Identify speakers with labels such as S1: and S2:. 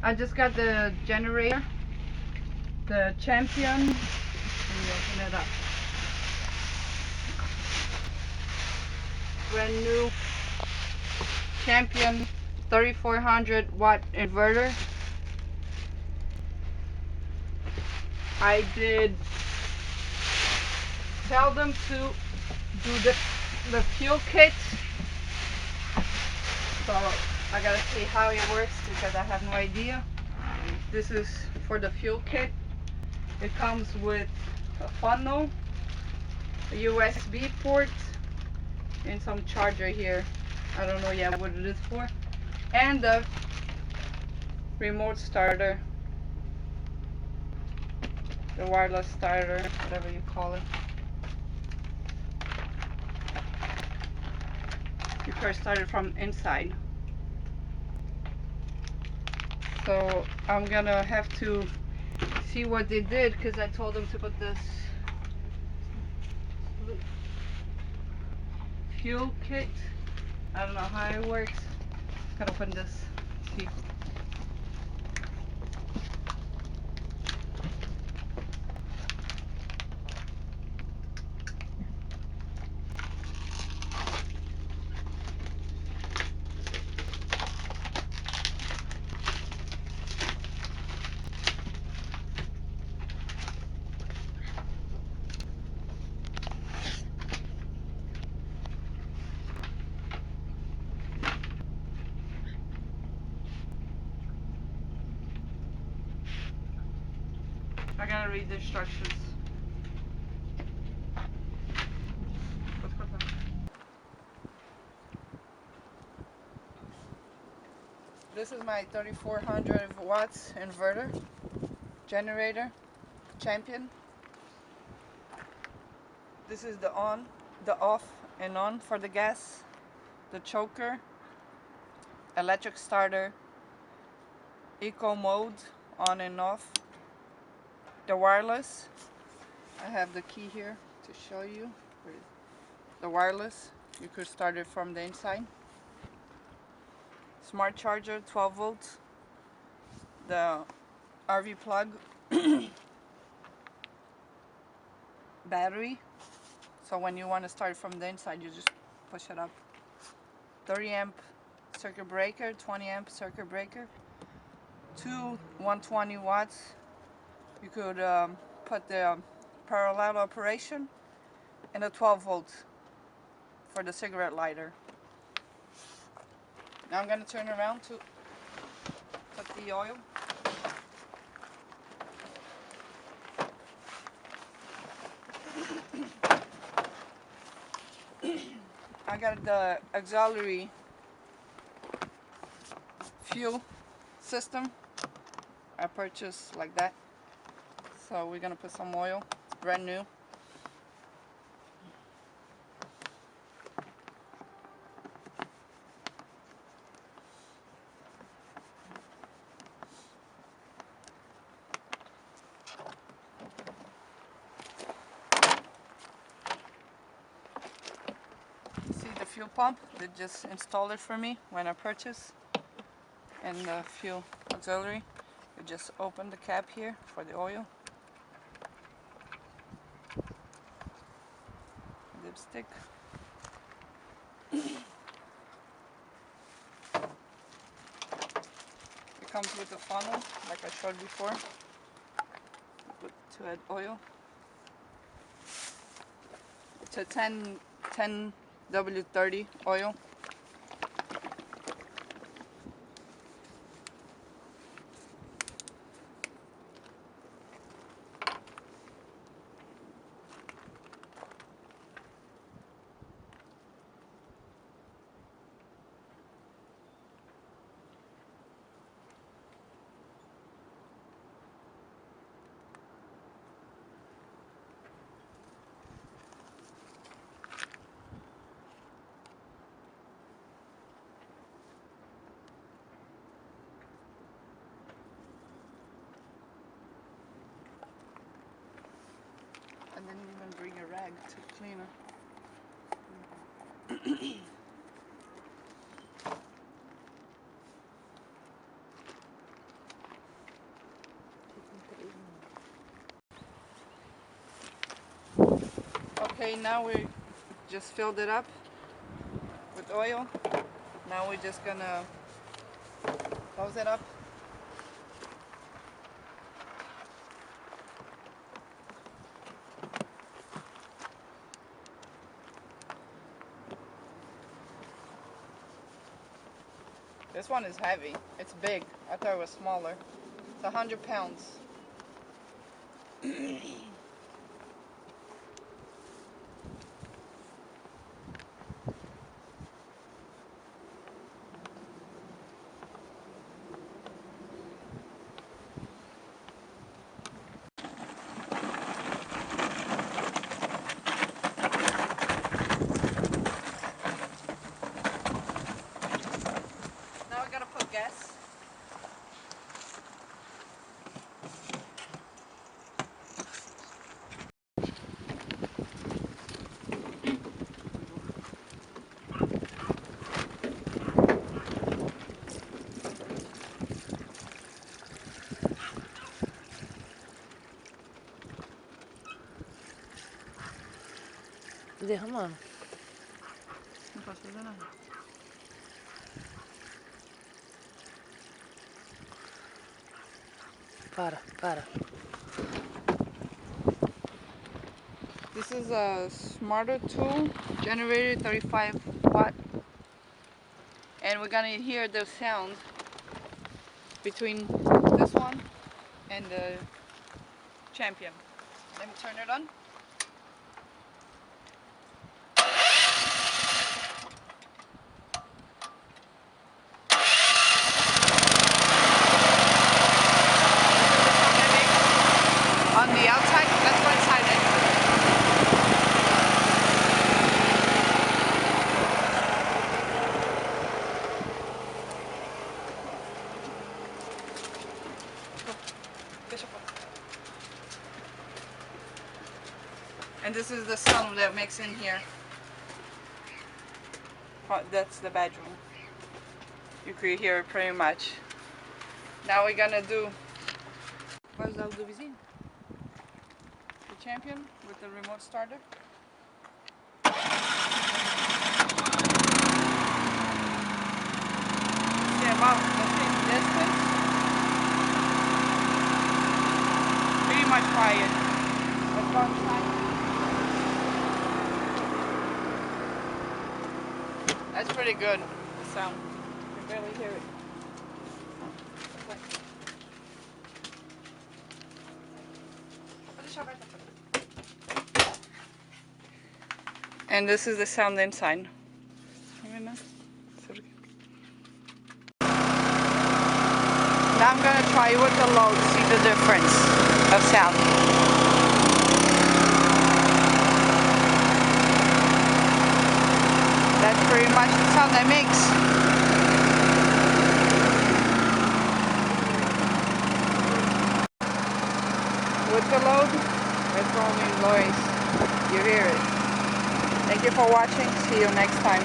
S1: I just got the generator, the Champion. Let me open it up. Brand new Champion 3400 watt inverter. I did tell them to do the fuel kit, so I gotta see how it works because I have no idea. This is for the fuel kit. It comes with a funnel, a USB port, and some charger here. I don't know yet what it is for, and the remote starter, the wireless starter, whatever you call it. You first started from inside. So I'm gonna have to see what they did because I told them to put this fuel kit. I don't know how it works. Gotta open this. See. I gotta read the instructions. This is my 3400 watts inverter generator Champion. This is the on, the off and on for the gas, the choker, electric starter, eco mode on and off, the wireless. I have the key here to show you. The wireless, you could start it from the inside. Smart charger, 12 volts. The RV plug, battery. So when you want to start from the inside, you just push it up. 30 amp circuit breaker, 20 amp circuit breaker. Two 120 watts. You could put the parallel operation, and a 12 volts for the cigarette lighter. Now I'm going to turn around to put the oil. I got the auxiliary fuel system. I purchased like that. So we're going to put some oil. It's brand new. See the fuel pump? They just installed it for me when I purchased. And the fuel auxiliary. You just open the cap here for the oil. Dipstick. It comes with a funnel, like I showed before. Put to add oil. It's a 10 W30 oil. I didn't even bring a rag to clean it. Okay, now we just filled it up with oil. Now we're just gonna close it up. This one is heavy. It's big. I thought it was smaller. It's 100 pounds. Now we're gonna put gas.
S2: Derramando.
S1: Não posso fazer nada.
S2: Para.
S1: This is a smarter tool, generator 35 watt. And we're gonna hear the sound between this one and the Champion. Let me turn it on. On the outside, let's go inside it. And this is the sound that makes in here. That's the bedroom. You could hear it pretty much. Now we're gonna do. Where's the other vizinho? The Champion with the remote starter. Yeah, about the same distance. Pretty much quiet. Let's go inside. That's pretty good, the sound. You can barely hear it. And this is the sound inside. Now I'm gonna try with the load to see the difference of sound. That's pretty much the sound that makes. With the load, it's rolling noise. You hear it. Thank you for watching. See you next time.